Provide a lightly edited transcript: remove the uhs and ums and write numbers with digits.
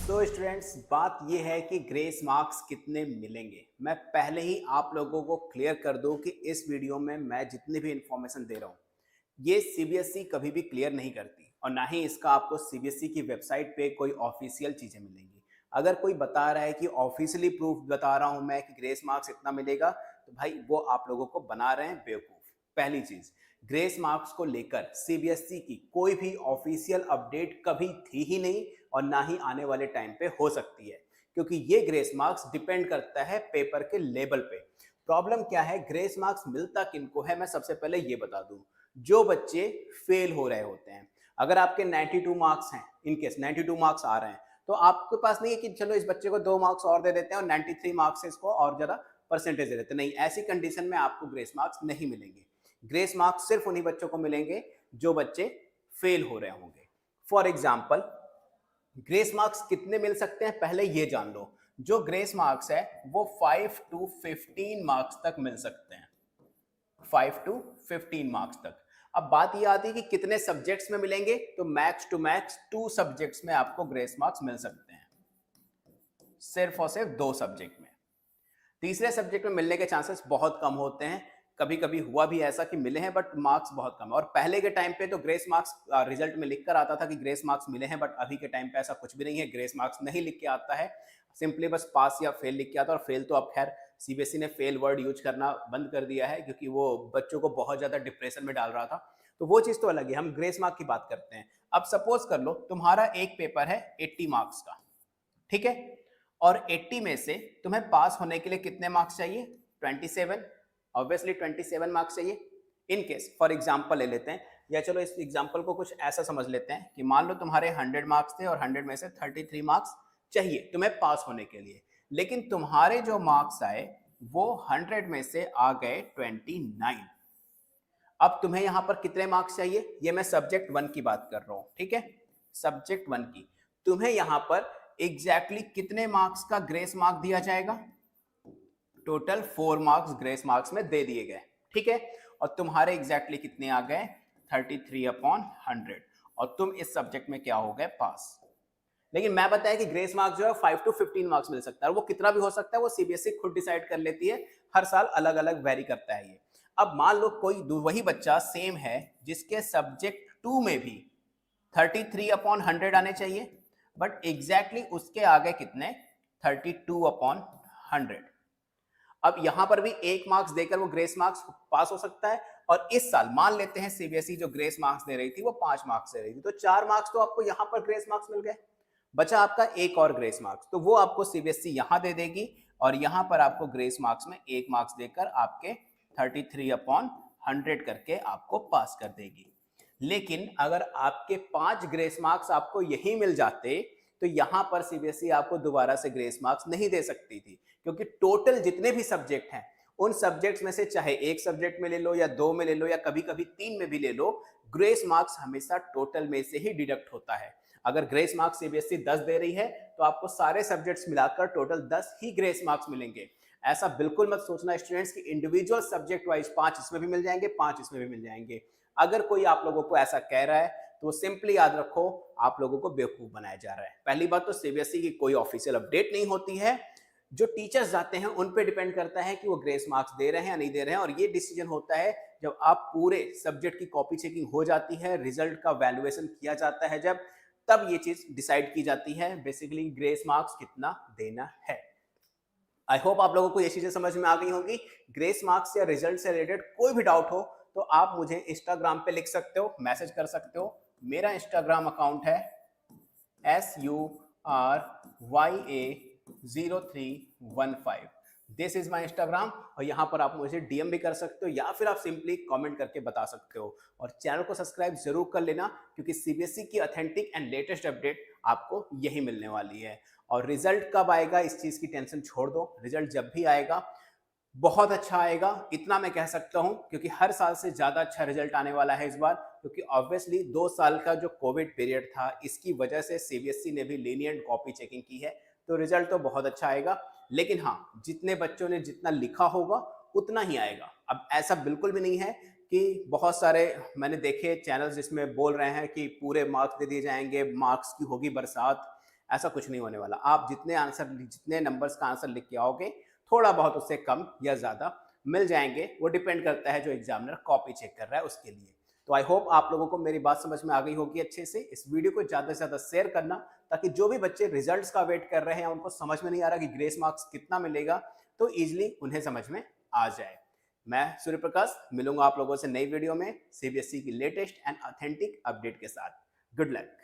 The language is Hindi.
तो स्टूडेंट्स, बात ये है कि ग्रेस मार्क्स कितने मिलेंगे। मैं पहले ही आप लोगों को क्लियर कर दूं कि इस वीडियो में मैं जितनी भी इंफॉर्मेशन दे रहा हूं ये सीबीएसई कभी भी क्लियर नहीं करती और ना ही इसका आपको सीबीएसई की वेबसाइट पे कोई ऑफिशियल चीजें मिलेंगी। अगर कोई बता रहा है कि ऑफिशियली प्रूफ बता रहा हूं मैं कि ग्रेस मार्क्स इतना मिलेगा, तो भाई वो आप लोगों को बना रहे हैं बेवकूफ। पहली चीज, ग्रेस मार्क्स को लेकर सीबीएसई की कोई भी ऑफिशियल अपडेट कभी थी ही नहीं और ना ही आने वाले टाइम पे हो सकती है, क्योंकि ये ग्रेस मार्क्स डिपेंड करता है पेपर के लेवल पे। प्रॉब्लम क्या है, ग्रेस मार्क्स मिलता किनको है, मैं सबसे पहले ये बता दूं। जो बच्चे फेल हो रहे होते हैं, अगर आपके 92 मार्क्स हैं, इनकेस 92 मार्क्स आ रहे हैं, तो आपके पास नहीं है कि चलो इस बच्चे को 2 मार्क्स और दे देते हैं और 93 मार्क्स से इसको और ज्यादा परसेंटेज दे देते हैं। नहीं, ऐसी कंडीशन में आपको ग्रेस मार्क्स नहीं मिलेंगे। ग्रेस मार्क्स सिर्फ उन्हीं बच्चों को मिलेंगे जो बच्चे फेल हो रहे होंगे। फॉर एग्जाम्पल, ग्रेस मार्क्स कितने मिल सकते हैं पहले ये जान लो। जो ग्रेस मार्क्स है वो 5 टू 15 मार्क्स तक मिल सकते हैं। 5 टू 15 मार्क्स तक। अब बात ये आती है कि कितने सब्जेक्ट्स में मिलेंगे, तो मैक्स टू मैक्स 2 सब्जेक्ट्स में आपको ग्रेस मार्क्स मिल सकते हैं, सिर्फ और सिर्फ 2 सब्जेक्ट में। तीसरे सब्जेक्ट में मिलने के चांसेस बहुत कम होते हैं। कभी कभी हुआ भी ऐसा कि मिले हैं बट मार्क्स बहुत कम है। और पहले के टाइम पे तो ग्रेस मार्क्स रिजल्ट में लिख कर आता था कि ग्रेस मार्क्स मिले हैं, बट अभी के टाइम पे ऐसा कुछ भी नहीं है। ग्रेस मार्क्स नहीं लिख के आता है, सिंपली बस पास या फेल लिख के आता है। और फेल तो अब खैर सीबीएसई ने फेल वर्ड यूज करना बंद कर दिया है, क्योंकि वो बच्चों को बहुत ज्यादा डिप्रेशन में डाल रहा था। तो वो चीज तो अलग है, हम ग्रेस मार्क की बात करते हैं। अब सपोज कर लो तुम्हारा एक पेपर है 80 मार्क्स का, ठीक है, और 80 में से तुम्हें पास होने के लिए कितने मार्क्स चाहिए? 27। ऑब्वियसली 27 मार्क्स चाहिए। इन केस फॉर एग्जांपल ले लेते हैं, या चलो इस एग्जांपल को कुछ ऐसा समझ लेते हैं कि मान लो तुम्हारे 100 मार्क्स थे और 100 में से 33 मार्क्स चाहिए तुम्हें पास होने के लिए, लेकिन तुम्हारे जो मार्क्स आए वो 100 में से आ गए 29। अब तुम्हें यहां पर कितने मार्क्स चाहिए? ये मैं सब्जेक्ट 1 की बात कर रहा हूं, ठीक है, सब्जेक्ट 1 की। तुम्हें यहां पर एग्जैक्टली कितने मार्क्स का ग्रेस मार्क दिया जाएगा? टोटल 4 मार्क्स ग्रेस मार्क्स में दे दिए गए, ठीक है। और तुम्हारे एग्जैक्टली कितने आ गए? 33/100। और तुम इस सब्जेक्ट में क्या हो गए? पास। लेकिन मैं बताया कि ग्रेस मार्क्स जो है 5 टू 15 मार्क्स मिल सकता है, और वो कितना भी हो सकता है वो सीबीएसई खुद डिसाइड कर लेती है। हर साल अलग अलग वेरी करता है ये। अब मान लो कोई वही बच्चा सेम है जिसके सब्जेक्ट 2 में भी 33/100 आने चाहिए, बट एग्जैक्टली उसके आगे कितने? 32/100। अब यहां पर भी 1 मार्क्स देकर वो ग्रेस मार्क्स पास हो सकता है। और इस साल मान लेते हैं सीबीएसई जो ग्रेस मार्क्स दे रही थी वो 5 मार्क्स दे रही थी, तो 4 मार्क्स तो आपको यहां पर ग्रेस मार्क्स मिल गए। बचा आपका एक और ग्रेस मार्क्स, तो वो आपको सीबीएसई यहां दे देगी और यहां पर आपको ग्रेस मार्क्स में 1 मार्क्स देकर आपके 33/100 करके आपको पास कर देगी। लेकिन अगर आपके 5 ग्रेस मार्क्स आपको यही मिल जाते, तो यहां पर सीबीएसई आपको दोबारा से ग्रेस मार्क्स नहीं दे सकती थी, क्योंकि टोटल जितने भी सब्जेक्ट हैं उन सब्जेक्ट्स में से चाहे एक सब्जेक्ट में ले लो या 2 में ले लो या कभी कभी 3 में भी ले लो, ग्रेस मार्क्स हमेशा टोटल में से ही डिडक्ट होता है। अगर ग्रेस मार्क्स सीबीएसई 10 दे रही है तो आपको सारे सब्जेक्ट्स मिलाकर टोटल 10 ही ग्रेस मार्क्स मिलेंगे। ऐसा बिल्कुल मत सोचना स्टूडेंट्स कि इंडिविजुअल सब्जेक्ट वाइज 5 इसमें भी मिल जाएंगे, 5 इसमें भी मिल जाएंगे। अगर कोई आप लोगों को ऐसा कह रहा है तो सिंपली याद रखो, आप लोगों को बेवकूफ बनाया जा रहा है। पहली बात तो सीबीएसई की कोई ऑफिशियल अपडेट नहीं होती है। जो टीचर्स जाते हैं उन पे डिपेंड करता है कि वो ग्रेस मार्क्स दे रहे हैं या नहीं दे रहे हैं, और ये डिसीजन होता है जब आप पूरे सब्जेक्ट की कॉपी चेकिंग हो जाती है, रिजल्ट का वैल्यूएशन किया जाता है जब, तब ये चीज डिसाइड की जाती है बेसिकली ग्रेस मार्क्स कितना देना है। आई होप आप लोगों को ये चीजें समझ में आ गई होंगी। ग्रेस मार्क्स या रिजल्ट से रिलेटेड कोई भी डाउट हो तो आप मुझे इंस्टाग्राम पे लिख सकते हो, मैसेज कर सकते हो। मेरा इंस्टाग्राम अकाउंट है SURYA0315। This is my Instagram, और यहाँ पर आप मुझे डीएम भी कर सकते हो या फिर आप सिंपली कमेंट करके बता सकते हो। और चैनल को सब्सक्राइब जरूर कर लेना, क्योंकि सीबीएसई की ऑथेंटिक एंड लेटेस्ट अपडेट आपको यही मिलने वाली है। और रिजल्ट कब आएगा इस चीज की टेंशन छोड़ दो, रिजल्ट जब भी आएगा बहुत अच्छा आएगा, इतना मैं कह सकता हूं, क्योंकि हर साल से ज्यादा अच्छा रिजल्ट आने वाला है इस बार। क्योंकि ऑब्वियसली 2 साल का जो कोविड पीरियड था इसकी वजह से सीबीएसई ने भी लीनियंट कॉपी चेकिंग की है, तो रिजल्ट तो बहुत अच्छा आएगा। लेकिन हाँ, जितने बच्चों ने जितना लिखा होगा उतना ही आएगा। अब ऐसा बिल्कुल भी नहीं है कि बहुत सारे मैंने देखे चैनल्स जिसमें बोल रहे हैं कि पूरे मार्क्स दे दिए जाएंगे, मार्क्स की होगी बरसात। ऐसा कुछ नहीं होने वाला। आप जितने नंबर्स का आंसर लिख के आओगे, थोड़ा बहुत उससे कम या ज़्यादा मिल जाएंगे। वो डिपेंड करता है जो एग्जामिनर कॉपी चेक कर रहा है उसके लिए। तो आई होप आप लोगों को मेरी बात समझ में आ गई होगी अच्छे से। इस वीडियो को ज़्यादा से ज़्यादा शेयर करना, ताकि जो भी बच्चे रिजल्ट्स का वेट कर रहे हैं, उनको समझ में नहीं आ रहा कि ग्रेस मार्क्स कितना मिलेगा, तो ईजिली उन्हें समझ में आ जाए। मैं सूर्य प्रकाश मिलूंगा आप लोगों से नई वीडियो में सीबीएसई की लेटेस्ट एंड ऑथेंटिक अपडेट के साथ। Good luck.